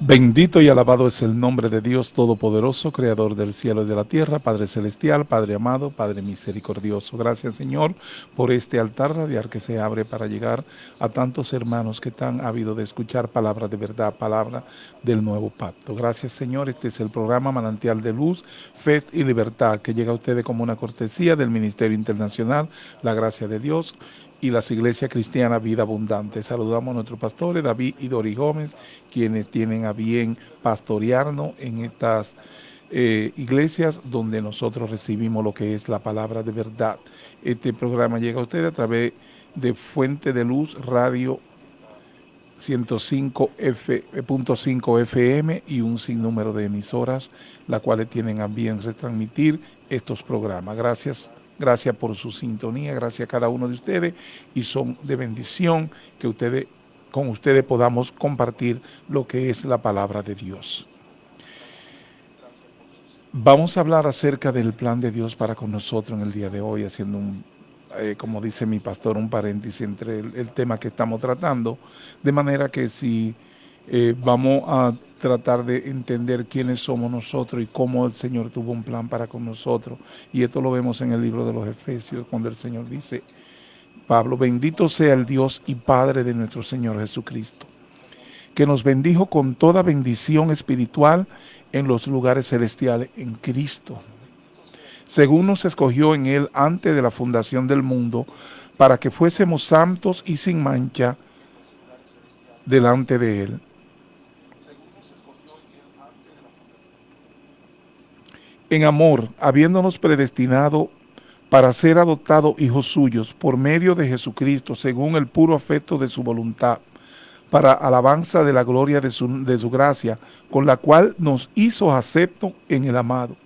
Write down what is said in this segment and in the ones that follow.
Bendito y alabado es el nombre de Dios Todopoderoso, Creador del cielo y de la tierra, Padre Celestial, Padre amado, Padre misericordioso. Gracias, Señor, por este altar radial que se abre para llegar a tantos hermanos que están ávidos de escuchar palabra de verdad, palabra del nuevo pacto. Gracias, Señor. Este es el programa Manantial de Luz, Fe y Libertad, que llega a ustedes como una cortesía del Ministerio Internacional, la gracia de Dios y las iglesias cristianas Vida Abundante. Saludamos a nuestros pastores David y Dori Gómez, quienes tienen a bien pastorearnos en estas iglesias donde nosotros recibimos lo que es la palabra de verdad. Este programa llega a ustedes a través de Fuente de Luz Radio 105.5 FM y un sinnúmero de emisoras, las cuales tienen a bien retransmitir estos programas. Gracias por su sintonía, gracias a cada uno de ustedes y son de bendición que con ustedes podamos compartir lo que es la palabra de Dios. Vamos a hablar acerca del plan de Dios para con nosotros en el día de hoy, haciendo como dice mi pastor, un paréntesis entre el tema que estamos tratando, de manera que si vamos a tratar de entender quiénes somos nosotros y cómo el Señor tuvo un plan para con nosotros. Y esto lo vemos en el libro de los Efesios, cuando el Señor dice, Pablo, bendito sea el Dios y Padre de nuestro Señor Jesucristo, que nos bendijo con toda bendición espiritual en los lugares celestiales en Cristo, según nos escogió en Él antes de la fundación del mundo, para que fuésemos santos y sin mancha delante de Él. En amor, habiéndonos predestinado para ser adoptados hijos suyos por medio de Jesucristo, según el puro afecto de su voluntad, para alabanza de la gloria de su gracia, con la cual nos hizo acepto en el amado,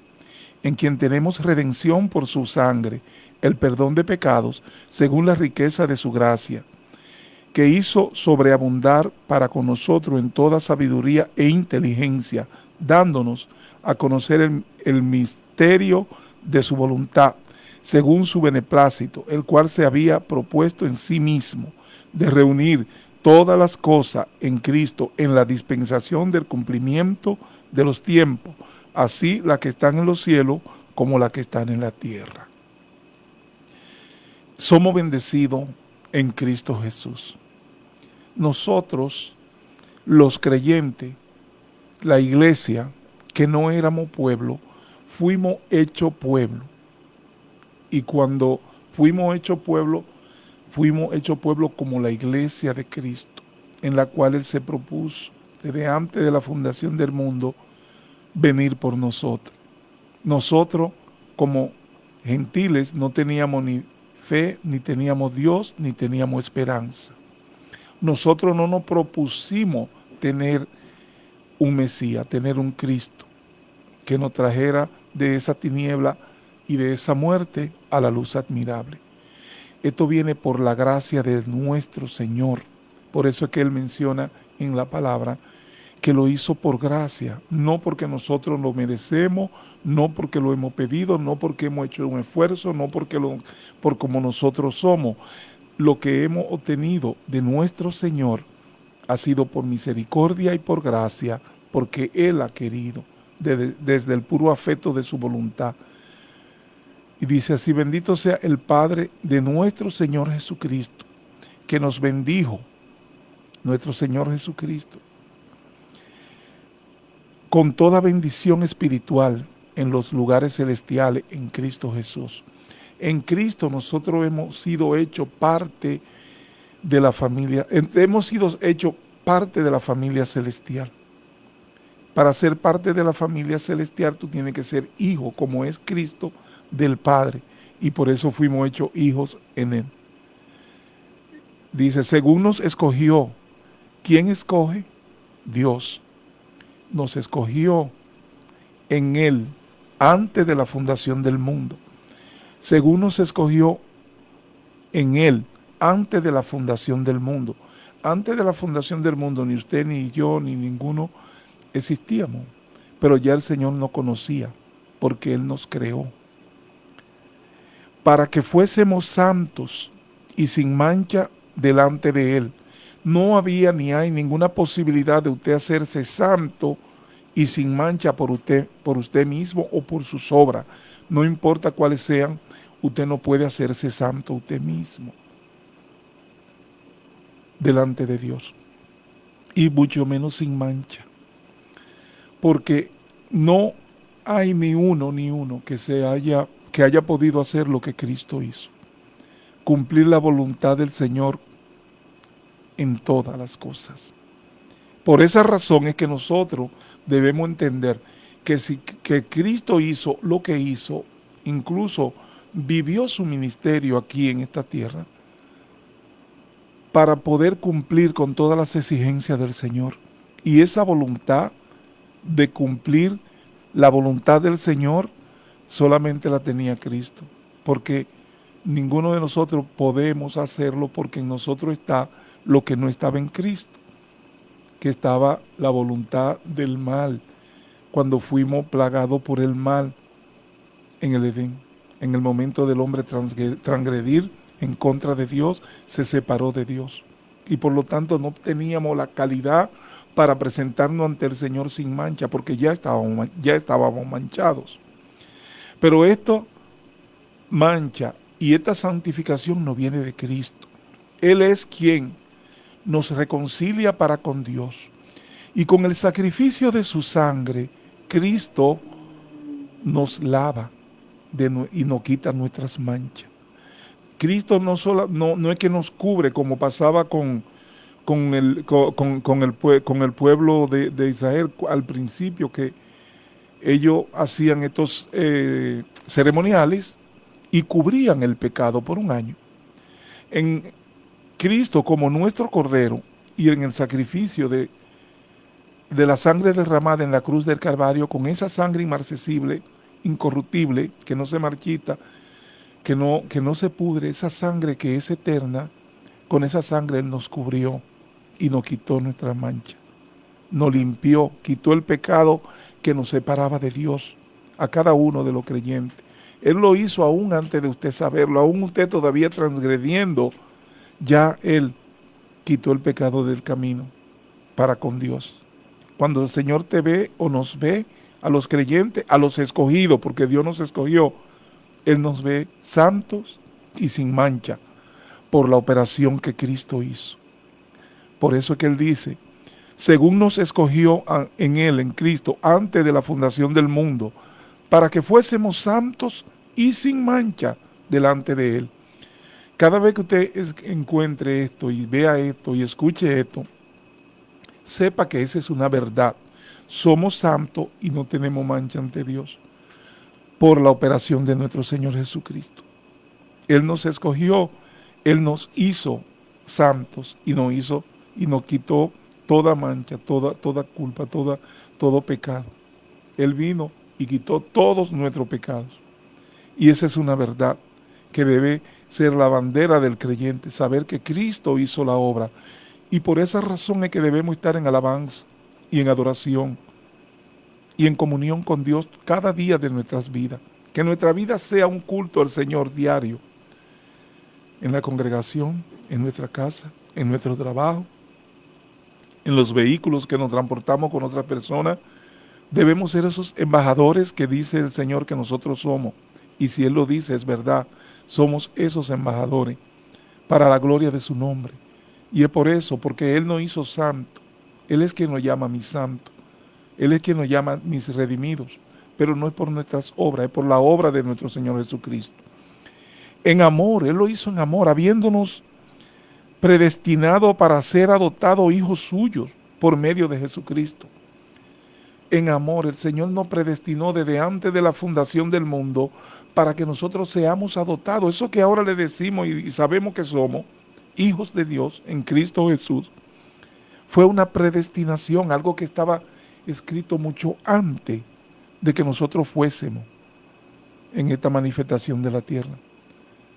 en quien tenemos redención por su sangre, el perdón de pecados, según la riqueza de su gracia, que hizo sobreabundar para con nosotros en toda sabiduría e inteligencia, dándonos a conocer el misterio de su voluntad, según su beneplácito, el cual se había propuesto en sí mismo, de reunir todas las cosas en Cristo en la dispensación del cumplimiento de los tiempos, así las que están en los cielos como las que están en la tierra. Somos bendecidos en Cristo Jesús. Nosotros, los creyentes, la iglesia, que no éramos pueblo, fuimos hechos pueblo. Y cuando fuimos hechos pueblo como la iglesia de Cristo, en la cual Él se propuso desde antes de la fundación del mundo venir por nosotros. Nosotros, como gentiles, no teníamos ni fe, ni teníamos Dios, ni teníamos esperanza. Nosotros no nos propusimos tener un Mesías, tener un Cristo que nos trajera de esa tiniebla y de esa muerte a la luz admirable. Esto viene por la gracia de nuestro Señor. Por eso es que Él menciona en la palabra que lo hizo por gracia, no porque nosotros lo merecemos, no porque lo hemos pedido, no porque hemos hecho un esfuerzo, no por como nosotros somos. Lo que hemos obtenido de nuestro Señor ha sido por misericordia y por gracia, porque Él ha querido, desde el puro afecto de su voluntad. Y dice así, bendito sea el Padre de nuestro Señor Jesucristo, que nos bendijo, nuestro Señor Jesucristo, con toda bendición espiritual en los lugares celestiales en Cristo Jesús. En Cristo nosotros hemos sido hechos parte de la familia, hemos sido hechos parte de la familia celestial. Para ser parte de la familia celestial tú tienes que ser hijo, como es Cristo, del Padre. Y por eso fuimos hechos hijos en Él. Dice, según nos escogió. ¿Quién escoge? Dios. Nos escogió en Él antes de la fundación del mundo. Según nos escogió en Él antes de la fundación del mundo. Antes de la fundación del mundo, ni usted, ni yo, ni ninguno existíamos. Pero ya el Señor nos conocía, porque Él nos creó. Para que fuésemos santos y sin mancha delante de Él, No había ni hay ninguna posibilidad de usted hacerse santo y sin mancha por usted mismo o por sus obras. No importa cuáles sean, usted no puede hacerse santo usted mismo delante de Dios. Y mucho menos sin mancha. Porque no hay ni uno que haya podido hacer lo que Cristo hizo. Cumplir la voluntad del Señor en todas las cosas. Por esa razón es que nosotros debemos entender que Cristo hizo lo que hizo, incluso vivió su ministerio aquí en esta tierra, para poder cumplir con todas las exigencias del Señor. Y esa voluntad de cumplir la voluntad del Señor solamente la tenía Cristo, porque ninguno de nosotros podemos hacerlo, porque en nosotros está lo que no estaba en Cristo, que estaba la voluntad del mal, cuando fuimos plagados por el mal en el Edén. En el momento del hombre transgredir en contra de Dios, se separó de Dios. Y por lo tanto no teníamos la calidad para presentarnos ante el Señor sin mancha, porque ya estábamos manchados. Pero esto mancha y esta santificación no viene de Cristo. Él es quien nos reconcilia para con Dios. Y con el sacrificio de su sangre, Cristo nos lava y nos quita nuestras manchas. Cristo no es que nos cubre como pasaba con el pueblo de Israel al principio, que ellos hacían estos ceremoniales y cubrían el pecado por un año. En Cristo, como nuestro Cordero, y en el sacrificio de la sangre derramada en la cruz del Calvario, con esa sangre inmarcesible, incorruptible, que no se marchita, que no se pudre, esa sangre que es eterna, con esa sangre Él nos cubrió y nos quitó nuestra mancha. Nos limpió, quitó el pecado que nos separaba de Dios, a cada uno de los creyentes. Él lo hizo aún antes de usted saberlo, aún usted todavía transgrediendo, ya Él quitó el pecado del camino para con Dios. Cuando el Señor te ve o nos ve, a los creyentes, a los escogidos, porque Dios nos escogió, Él nos ve santos y sin mancha por la operación que Cristo hizo. Por eso es que Él dice, según nos escogió en Él, en Cristo, antes de la fundación del mundo, para que fuésemos santos y sin mancha delante de Él. Cada vez que usted encuentre esto y vea esto y escuche esto, sepa que esa es una verdad. Somos santos y no tenemos mancha ante Dios por la operación de nuestro Señor Jesucristo. Él nos escogió, Él nos hizo santos y nos quitó toda mancha, toda culpa, todo pecado. Él vino y quitó todos nuestros pecados. Y esa es una verdad que debe ser la bandera del creyente, saber que Cristo hizo la obra. Y por esa razón es que debemos estar en alabanza y en adoración y en comunión con Dios cada día de nuestras vidas. Que nuestra vida sea un culto al Señor diario, en la congregación, en nuestra casa, en nuestro trabajo, en los vehículos que nos transportamos con otras personas. Debemos ser esos embajadores que dice el Señor que nosotros somos. Y si Él lo dice, es verdad, somos esos embajadores para la gloria de su nombre. Y es por eso, porque Él nos hizo santo. Él es quien nos llama mis santos. Él es quien nos llama mis redimidos. Pero no es por nuestras obras, es por la obra de nuestro Señor Jesucristo. En amor, Él lo hizo en amor, habiéndonos predestinado para ser adoptados hijos suyos por medio de Jesucristo. En amor, el Señor nos predestinó desde antes de la fundación del mundo para que nosotros seamos adoptados. Eso que ahora le decimos y sabemos que somos hijos de Dios en Cristo Jesús, fue una predestinación, algo que estaba escrito mucho antes de que nosotros fuésemos en esta manifestación de la tierra.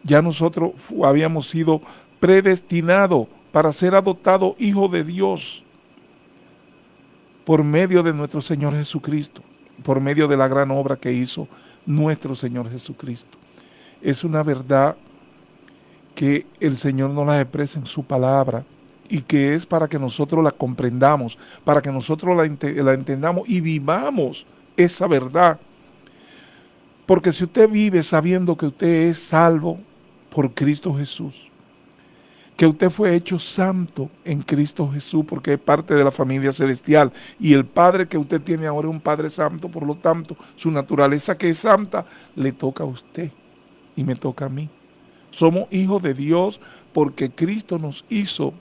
Ya nosotros habíamos sido predestinados para ser adoptados hijos de Dios por medio de nuestro Señor Jesucristo, por medio de la gran obra que hizo nuestro Señor Jesucristo. Es una verdad que el Señor nos la expresa en su palabra y que es para que nosotros la comprendamos, para que nosotros la entendamos y vivamos esa verdad. Porque si usted vive sabiendo que usted es salvo por Cristo Jesús, que usted fue hecho santo en Cristo Jesús porque es parte de la familia celestial y el Padre que usted tiene ahora es un Padre santo, por lo tanto, su naturaleza que es santa le toca a usted y me toca a mí. Somos hijos de Dios porque Cristo nos hizo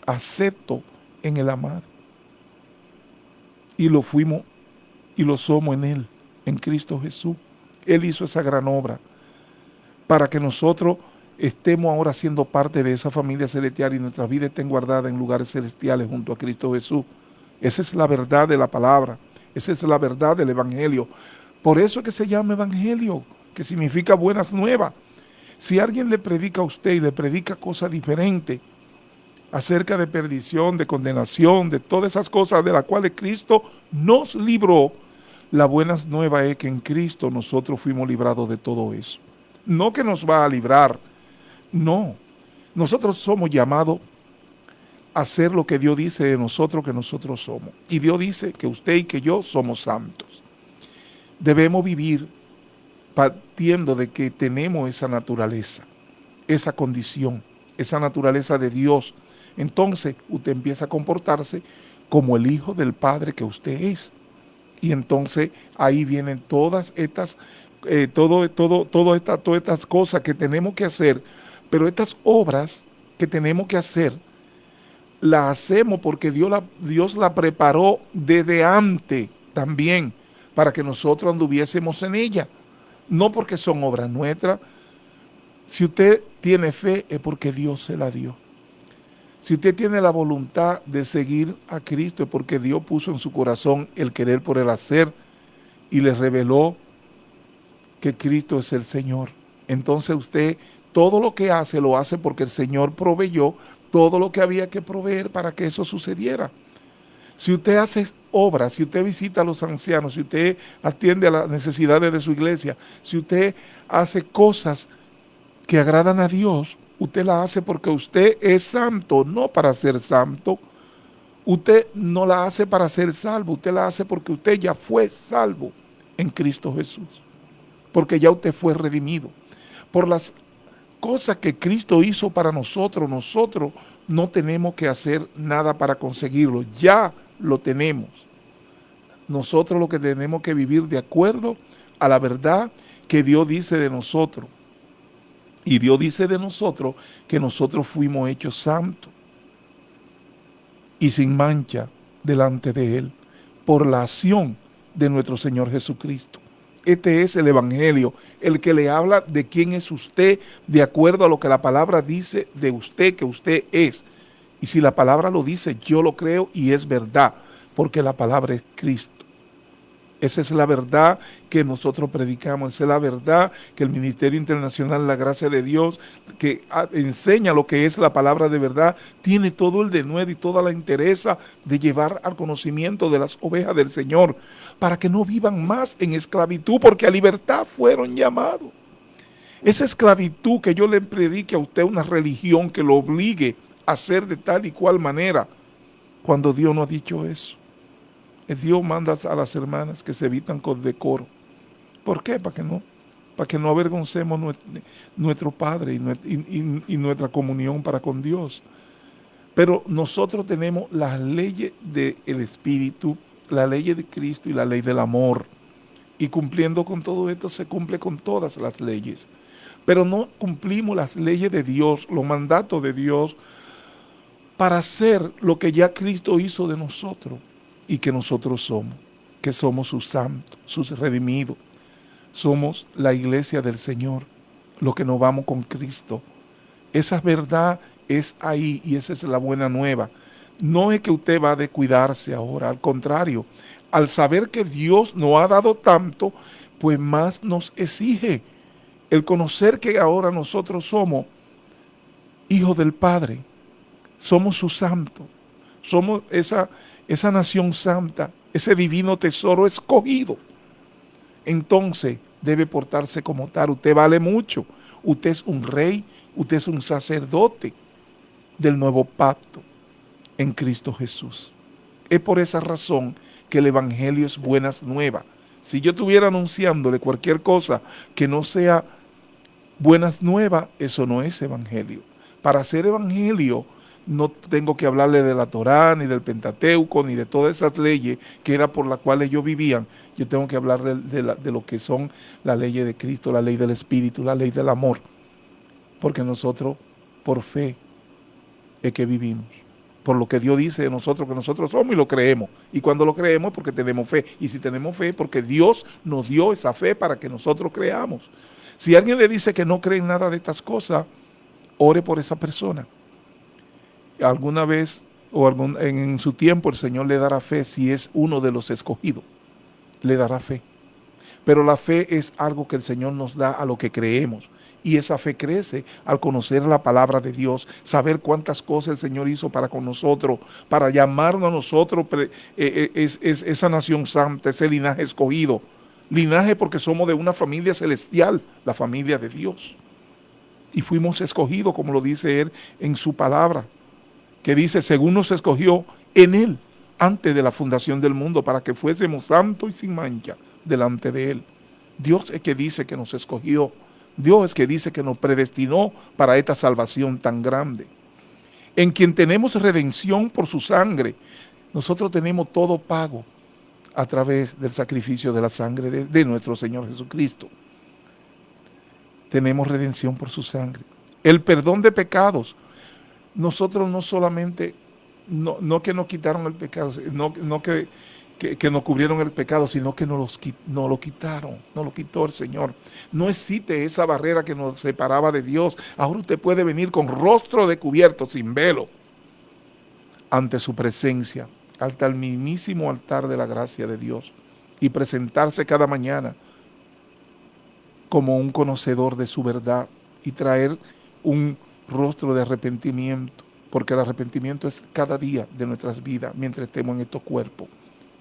acepto en el amado y lo fuimos y lo somos en Él, en Cristo Jesús. Él hizo esa gran obra para que nosotros estemos ahora siendo parte de esa familia celestial y nuestras vidas estén guardadas en lugares celestiales junto a Cristo Jesús. Esa es la verdad de la palabra, esa es la verdad del Evangelio. Por eso es que se llama Evangelio, que significa buenas nuevas. Si alguien le predica a usted y le predica cosas diferentes acerca de perdición, de condenación, de todas esas cosas de las cuales Cristo nos libró, la buena nueva es que en Cristo nosotros fuimos librados de todo eso. No que nos va a librar, no. Nosotros somos llamados a hacer lo que Dios dice de nosotros que nosotros somos. Y Dios dice que usted y que yo somos santos. Debemos vivir partiendo de que tenemos esa naturaleza, esa condición, esa naturaleza de Dios. Entonces usted empieza a comportarse como el hijo del Padre que usted es. Y entonces ahí vienen todas estas, todas estas cosas que tenemos que hacer, pero estas obras que tenemos que hacer, las hacemos porque Dios la preparó desde antes también, para que nosotros anduviésemos en ella. No porque son obras nuestras. Si usted tiene fe es porque Dios se la dio. Si usted tiene la voluntad de seguir a Cristo es porque Dios puso en su corazón el querer por el hacer y le reveló que Cristo es el Señor. Entonces usted todo lo que hace lo hace porque el Señor proveyó todo lo que había que proveer para que eso sucediera. Si usted hace obras, si usted visita a los ancianos, si usted atiende a las necesidades de su iglesia, si usted hace cosas que agradan a Dios, usted la hace porque usted es santo, no para ser santo. Usted no la hace para ser salvo, usted la hace porque usted ya fue salvo en Cristo Jesús. Porque ya usted fue redimido. Por las cosas que Cristo hizo para nosotros, nosotros no tenemos que hacer nada para conseguirlo, ya lo tenemos. Nosotros lo que tenemos que vivir de acuerdo a la verdad que Dios dice de nosotros. Y Dios dice de nosotros que nosotros fuimos hechos santos y sin mancha delante de Él por la acción de nuestro Señor Jesucristo. Este es el Evangelio, el que le habla de quién es usted de acuerdo a lo que la palabra dice de usted, que usted es. Y si la palabra lo dice, yo lo creo y es verdad, porque la palabra es Cristo. Esa es la verdad que nosotros predicamos, esa es la verdad que el Ministerio Internacional La Gracia de Dios, que enseña lo que es la palabra de verdad, tiene todo el denuedo y toda la interesa de llevar al conocimiento de las ovejas del Señor, para que no vivan más en esclavitud, porque a libertad fueron llamados. Esa esclavitud que yo le predique a usted, una religión que lo obligue a hacer de tal y cual manera, cuando Dios no ha dicho eso. Dios manda a las hermanas que se evitan con decoro. ¿Por qué? Para que no avergoncemos nuestro Padre y nuestra comunión para con Dios. Pero nosotros tenemos las leyes del Espíritu, la ley de Cristo y la ley del amor. Y cumpliendo con todo esto se cumple con todas las leyes. Pero no cumplimos las leyes de Dios, los mandatos de Dios, para hacer lo que ya Cristo hizo de nosotros. Y que nosotros somos, que somos sus santos, sus redimidos. Somos la iglesia del Señor, los que nos vamos con Cristo. Esa verdad es ahí y esa es la buena nueva. No es que usted va a descuidarse ahora, al contrario. Al saber que Dios nos ha dado tanto, pues más nos exige el conocer que ahora nosotros somos hijos del Padre, somos sus santos, somos esa nación santa, ese divino tesoro escogido. Entonces debe portarse como tal. Usted vale mucho. Usted es un rey, usted es un sacerdote del nuevo pacto. en Cristo Jesús. Es por esa razón que el Evangelio es buenas nuevas. Si yo estuviera anunciándole cualquier cosa que no sea buenas nuevas, eso no es Evangelio. Para ser Evangelio no tengo que hablarle de la Torá, ni del Pentateuco, ni de todas esas leyes que era por las cuales ellos vivían. Yo tengo que hablarle de lo que son las leyes de Cristo, la ley del Espíritu, la ley del amor. Porque nosotros, por fe, es que vivimos. Por lo que Dios dice de nosotros, que nosotros somos y lo creemos. Y cuando lo creemos, porque tenemos fe. Y si tenemos fe, porque Dios nos dio esa fe para que nosotros creamos. Si alguien le dice que no cree en nada de estas cosas, ore por esa persona. Alguna vez o en su tiempo el Señor le dará fe si es uno de los escogidos. Le dará fe. Pero la fe es algo que el Señor nos da a lo que creemos. Y esa fe crece al conocer la palabra de Dios, saber cuántas cosas el Señor hizo para con nosotros, para llamarnos a nosotros esa nación santa, ese linaje escogido. Linaje porque somos de una familia celestial, la familia de Dios. Y fuimos escogidos, como lo dice Él en su palabra, que dice, según nos escogió en Él, antes de la fundación del mundo, para que fuésemos santos y sin mancha delante de Él. Dios es que dice que nos escogió. Dios es que dice que nos predestinó para esta salvación tan grande. En quien tenemos redención por su sangre. Nosotros tenemos todo pago a través del sacrificio de la sangre de nuestro Señor Jesucristo. Tenemos redención por su sangre. El perdón de pecados. Nosotros no solamente, no que nos quitaron el pecado, no que nos cubrieron el pecado, sino que nos lo quitaron, nos lo quitó el Señor. No existe esa barrera que nos separaba de Dios. Ahora usted puede venir con rostro descubierto, sin velo, ante su presencia, hasta el mismísimo altar de la gracia de Dios, y presentarse cada mañana como un conocedor de su verdad y traer un rostro de arrepentimiento, porque el arrepentimiento es cada día de nuestras vidas mientras estemos en estos cuerpos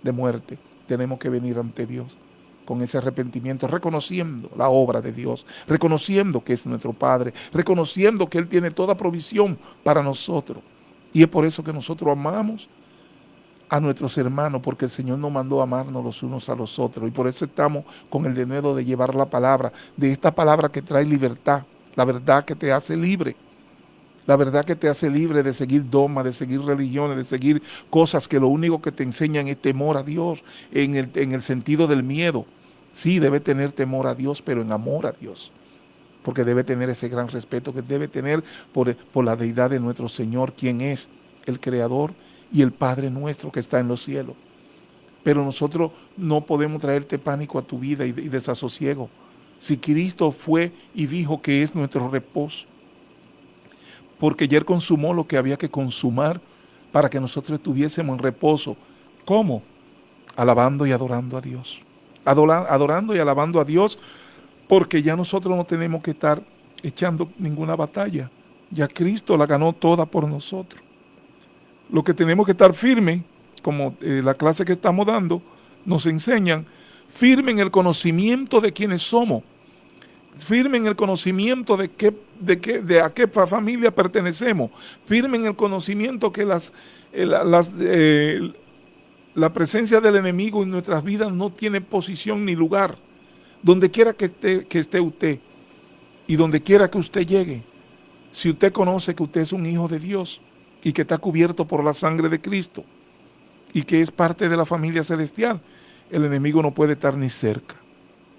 de muerte. Tenemos que venir ante Dios con ese arrepentimiento, reconociendo la obra de Dios, reconociendo que es nuestro Padre, reconociendo que Él tiene toda provisión para nosotros. Y es por eso que nosotros amamos a nuestros hermanos, porque el Señor nos mandó a amarnos los unos a los otros. Y por eso estamos con el denuedo de llevar la palabra, de esta palabra que trae libertad, la verdad que te hace libre. La verdad que te hace libre de seguir dogmas, de seguir religiones, de seguir cosas que lo único que te enseñan es temor a Dios, en el sentido del miedo. Sí, debe tener temor a Dios, pero en amor a Dios. Porque debe tener ese gran respeto que debe tener por la deidad de nuestro Señor, quien es el Creador y el Padre nuestro que está en los cielos. Pero nosotros no podemos traerte pánico a tu vida y desasosiego. Si Cristo fue y dijo que es nuestro reposo, porque ya Él consumó lo que había que consumar para que nosotros estuviésemos en reposo. ¿Cómo? Alabando y adorando a Dios. Adorando y alabando a Dios, porque ya nosotros no tenemos que estar echando ninguna batalla. Ya Cristo la ganó toda por nosotros. Lo que tenemos que estar firmes, como la clase que estamos dando, nos enseñan, firme en el conocimiento de quiénes somos. Firme en el conocimiento de a qué familia pertenecemos. Firme en el conocimiento que la presencia del enemigo en nuestras vidas no tiene posición ni lugar. Donde quiera que esté usted y donde quiera que usted llegue, si usted conoce que usted es un hijo de Dios y que está cubierto por la sangre de Cristo y que es parte de la familia celestial, el enemigo no puede estar ni cerca.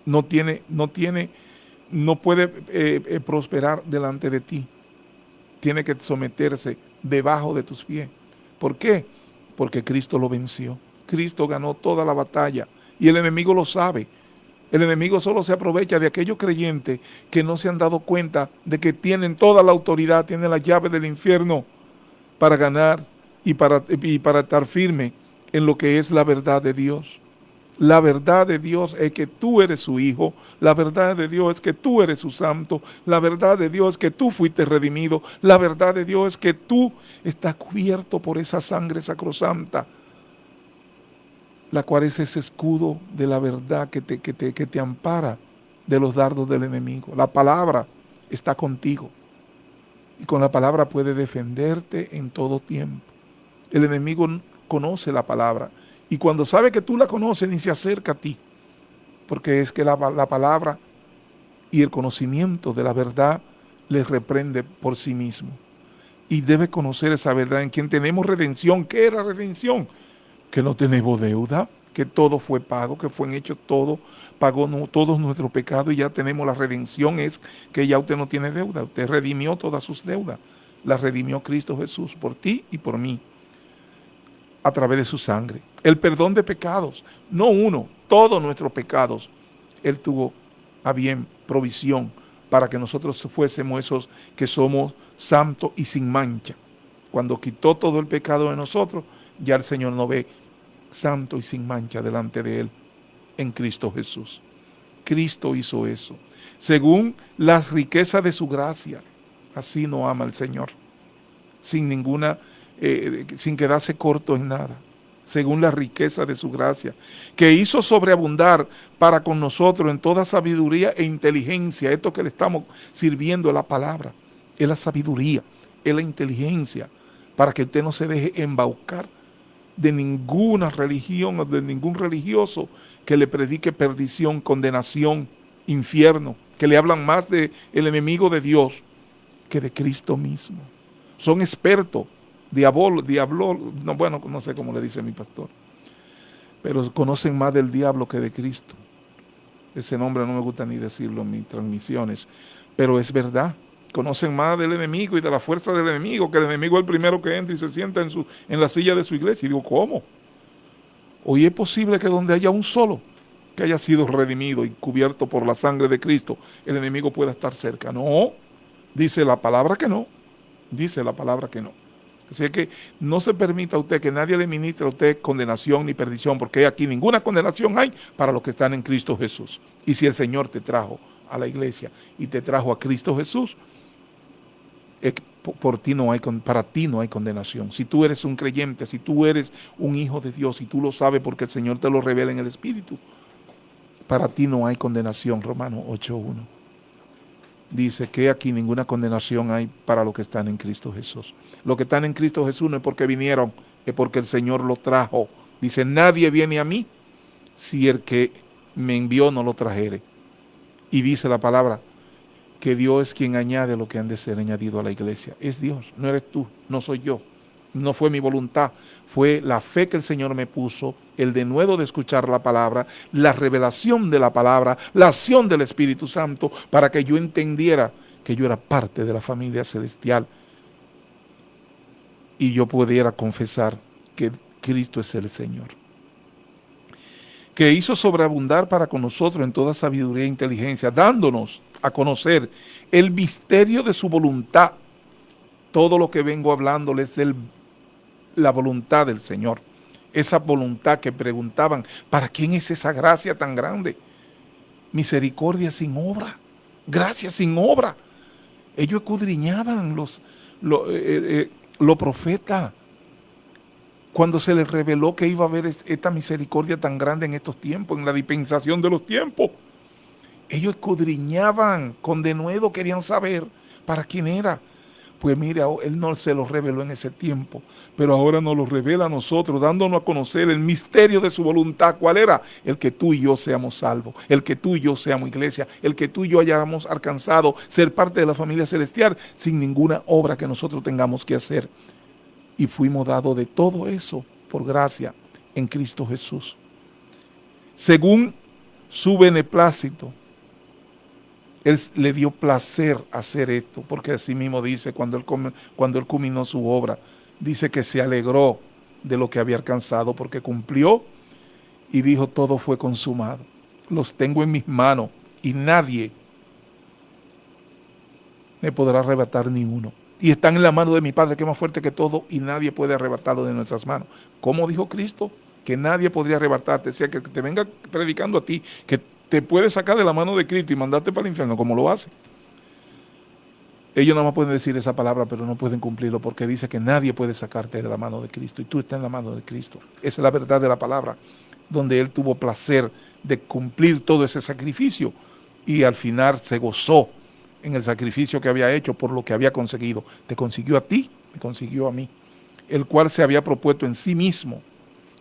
No puede prosperar delante de ti. Tiene que someterse debajo de tus pies. ¿Por qué? Porque Cristo lo venció. Cristo ganó toda la batalla y el enemigo lo sabe. El enemigo solo se aprovecha de aquellos creyentes que no se han dado cuenta de que tienen toda la autoridad, tienen la llave del infierno para ganar y para estar firme en lo que es la verdad de Dios. La verdad de Dios es que tú eres su hijo. La verdad de Dios es que tú eres su santo. La verdad de Dios es que tú fuiste redimido. La verdad de Dios es que tú estás cubierto por esa sangre sacrosanta, la cual es ese escudo de la verdad que te ampara de los dardos del enemigo. La palabra está contigo y con la palabra puede defenderte en todo tiempo. El enemigo conoce la palabra y cuando sabe que tú la conoces ni se acerca a ti, porque es que la palabra y el conocimiento de la verdad les reprende por sí mismo. Y debe conocer esa verdad en quien tenemos redención. ¿Qué era redención? Que no tenemos deuda, que todo fue pago, que fue hecho todo, pagó todos nuestros pecados y ya tenemos la redención. Es que ya usted no tiene deuda, usted redimió todas sus deudas. La redimió Cristo Jesús por ti y por mí a través de su sangre. El perdón de pecados, no uno, todos nuestros pecados. Él tuvo a bien provisión para que nosotros fuésemos esos que somos santos y sin mancha. Cuando quitó todo el pecado de nosotros, ya el Señor nos ve santo y sin mancha delante de Él en Cristo Jesús. Cristo hizo eso. Según las riquezas de su gracia, así nos ama el Señor. Sin ninguna, sin quedarse corto en nada. Según la riqueza de su gracia, que hizo sobreabundar para con nosotros en toda sabiduría e inteligencia. Esto que le estamos sirviendo a la palabra, es la sabiduría, es la inteligencia, para que usted no se deje embaucar de ninguna religión o de ningún religioso que le predique perdición, condenación, infierno, que le hablan más del enemigo de Dios que de Cristo mismo. Son expertos, no, bueno, no sé cómo le dice mi pastor, pero conocen más del diablo que de Cristo. Ese nombre no me gusta ni decirlo en mis transmisiones, pero es verdad. Conocen más del enemigo y de la fuerza del enemigo, que el enemigo es el primero que entra y se sienta en la silla de su iglesia. Y digo, ¿cómo? Hoy es posible que donde haya un solo que haya sido redimido y cubierto por la sangre de Cristo, el enemigo pueda estar cerca. No, dice la palabra que no. Dice la palabra que no. Así que no se permita a usted que nadie le ministre a usted condenación ni perdición, porque aquí ninguna condenación hay para los que están en Cristo Jesús. Y si el Señor te trajo a la iglesia y te trajo a Cristo Jesús, para ti no hay condenación. Si tú eres un creyente, si tú eres un hijo de Dios, y tú lo sabes porque el Señor te lo revela en el Espíritu, para ti no hay condenación. Romanos 8:1 dice que aquí ninguna condenación hay para los que están en Cristo Jesús. Los que están en Cristo Jesús no es porque vinieron, es porque el Señor lo trajo. Dice, nadie viene a mí si el que me envió no lo trajere. Y dice la palabra que Dios es quien añade lo que han de ser añadido a la iglesia. Es Dios, no eres tú, no soy yo. No fue mi voluntad, fue la fe que el Señor me puso, el denuedo de escuchar la palabra, la revelación de la palabra, la acción del Espíritu Santo, para que yo entendiera que yo era parte de la familia celestial y yo pudiera confesar que Cristo es el Señor. Que hizo sobreabundar para con nosotros en toda sabiduría e inteligencia, dándonos a conocer el misterio de su voluntad. Todo lo que vengo hablándoles de la voluntad del Señor. Esa voluntad que preguntaban, ¿para quién es esa gracia tan grande? Misericordia sin obra, gracia sin obra. Ellos escudriñaban los profetas cuando se les reveló que iba a haber esta misericordia tan grande en estos tiempos, en la dispensación de los tiempos. Ellos escudriñaban con denuedo, querían saber para quién era. Pues mire, Él no se lo reveló en ese tiempo, pero ahora nos lo revela a nosotros, dándonos a conocer el misterio de su voluntad. ¿Cuál era? El que tú y yo seamos salvos, el que tú y yo seamos iglesia, el que tú y yo hayamos alcanzado ser parte de la familia celestial sin ninguna obra que nosotros tengamos que hacer. Y fuimos dados de todo eso por gracia en Cristo Jesús. Según su beneplácito, Él le dio placer hacer esto, porque así mismo dice, cuando él culminó su obra, dice que se alegró de lo que había alcanzado, porque cumplió y dijo, todo fue consumado. Los tengo en mis manos y nadie me podrá arrebatar ni uno. Y están en la mano de mi Padre, que es más fuerte que todo, y nadie puede arrebatarlo de nuestras manos. ¿Cómo dijo Cristo? Que nadie podría arrebatarte. O sea, que te venga predicando a ti, que te puede sacar de la mano de Cristo y mandarte para el infierno, como lo hace. Ellos nada más pueden decir esa palabra, pero no pueden cumplirlo, porque dice que nadie puede sacarte de la mano de Cristo, y tú estás en la mano de Cristo. Esa es la verdad de la palabra, donde Él tuvo placer de cumplir todo ese sacrificio, y al final se gozó en el sacrificio que había hecho por lo que había conseguido. Te consiguió a ti, me consiguió a mí. el cual se había propuesto en sí mismo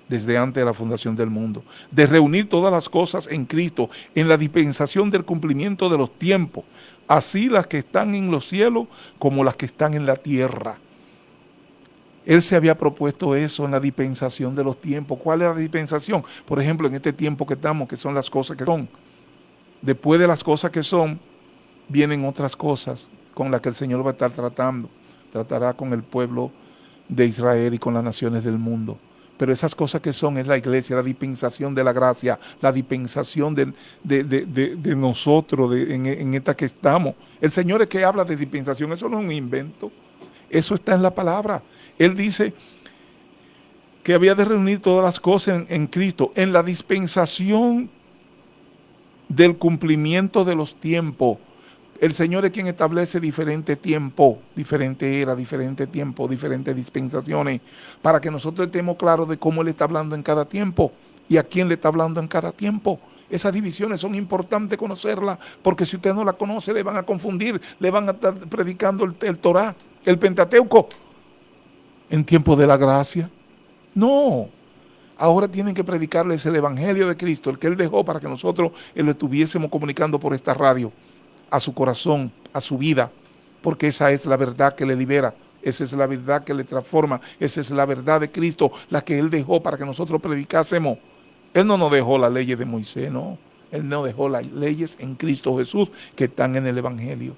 desde antes de la fundación del mundo, de reunir todas las cosas en Cristo, en la dispensación del cumplimiento de los tiempos, así las que están en los cielos como las que están en la tierra. Él se había propuesto eso en la dispensación de los tiempos. ¿Cuál es la dispensación? Por ejemplo, en este tiempo que estamos, que son las cosas que son. Después de las cosas que son, vienen otras cosas con las que el Señor va a estar tratando. Tratará con el pueblo de Israel y con las naciones del mundo. Pero esas cosas que son es la iglesia, la dispensación de la gracia, la dispensación de nosotros, en esta que estamos. El Señor es que habla de dispensación, eso no es un invento, eso está en la palabra. Él dice que había de reunir todas las cosas en Cristo, en la dispensación del cumplimiento de los tiempos. El Señor es quien establece diferente tiempo, diferente era, diferente tiempo, diferentes dispensaciones, para que nosotros estemos claros de cómo Él está hablando en cada tiempo y a quién le está hablando en cada tiempo. Esas divisiones son importantes conocerlas, porque si usted no la conoce, le van a confundir, le van a estar predicando el Torá, el Pentateuco, en tiempo de la gracia. No. Ahora tienen que predicarles el Evangelio de Cristo, el que Él dejó para que nosotros lo estuviésemos comunicando por esta radio, a su corazón, a su vida, porque esa es la verdad que le libera, esa es la verdad que le transforma, esa es la verdad de Cristo, la que Él dejó para que nosotros predicásemos. Él no nos dejó las leyes de Moisés, no. Él nos dejó las leyes en Cristo Jesús que están en el Evangelio,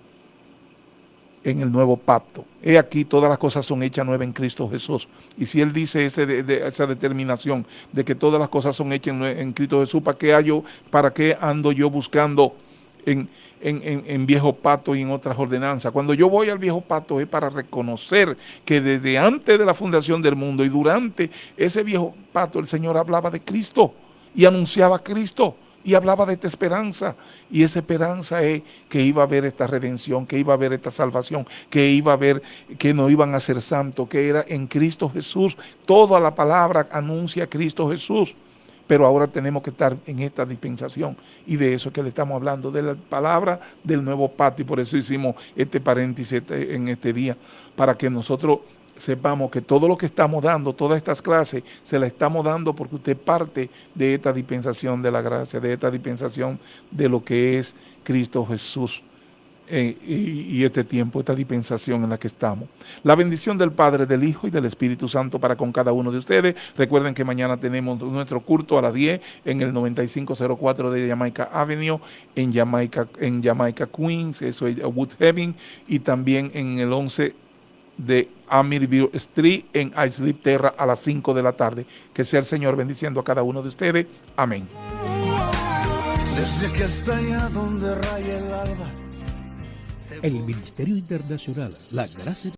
en el nuevo pacto. He aquí, todas las cosas son hechas nuevas en Cristo Jesús. Y si Él dice esa determinación de que todas las cosas son hechas en Cristo Jesús, ¿para qué ando yo buscando en viejo pacto y en otras ordenanzas? Cuando yo voy al viejo pacto es para reconocer que desde antes de la fundación del mundo y durante ese viejo pacto el Señor hablaba de Cristo y anunciaba a Cristo y hablaba de esta esperanza, y esa esperanza es que iba a haber esta redención, que iba a haber esta salvación, que iba a haber, que no iban a ser santos, que era en Cristo Jesús. Toda la palabra anuncia a Cristo Jesús. Pero ahora tenemos que estar en esta dispensación, y de eso que le estamos hablando, de la palabra del nuevo pacto, y por eso hicimos este paréntesis en este día, para que nosotros sepamos que todo lo que estamos dando, todas estas clases, se las estamos dando porque usted parte de esta dispensación de la gracia, de esta dispensación de lo que es Cristo Jesús. Y este tiempo, esta dispensación en la que estamos. La bendición del Padre, del Hijo y del Espíritu Santo para con cada uno de ustedes. Recuerden que mañana tenemos nuestro culto a las 10 en el 9504 de Jamaica Avenue, en Jamaica Queens, eso es Woodhaven, y también en el 11 de Amityville Street en Islip Terra a las 5 de la tarde. Que sea el Señor bendiciendo a cada uno de ustedes. Amén. Desde que hasta allá donde raya el alba. El Ministerio Internacional La Gracia